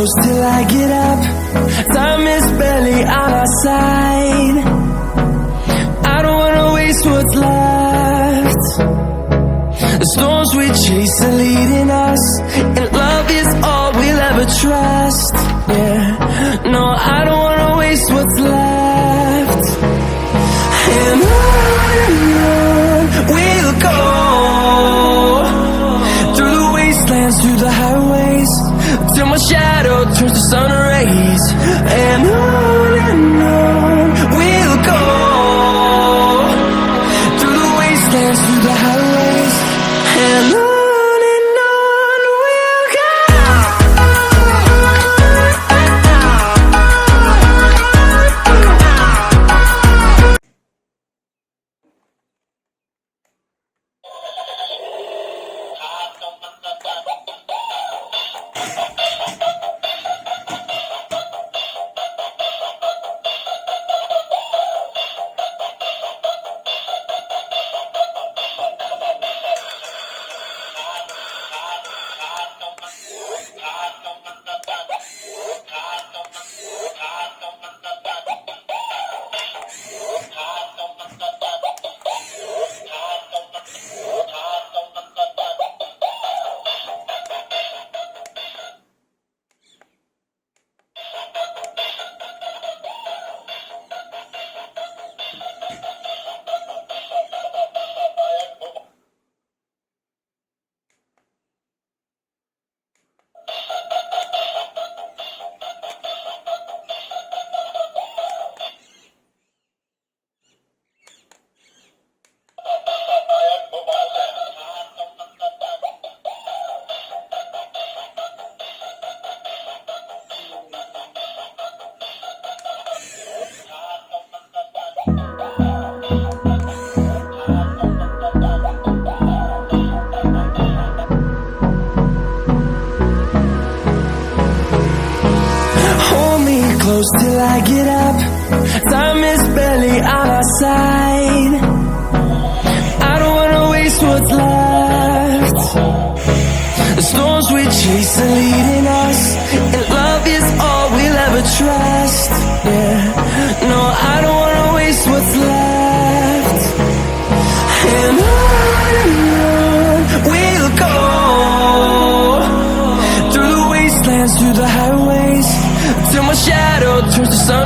close till I get up. Time is barely on our side. I don't wanna waste what's left. The storms we chase are leading us, and love is all we'll ever trust. Yeah, no, I don't wanna waste what's left. And on we'll go, through the wastelands, through the highways, till my shadow turns to sun rays. And on we'll go, through the wastelands, through the highways, and on we'll go. Close till I get up. Time is barely on our side. I don't wanna waste what's left. The storms we chase are leading us, and love is all we'll ever trust. Yeah, no, I don't wanna waste what's left. And on we'll go, through the wastelands, through the highways, till my shadow turns to sun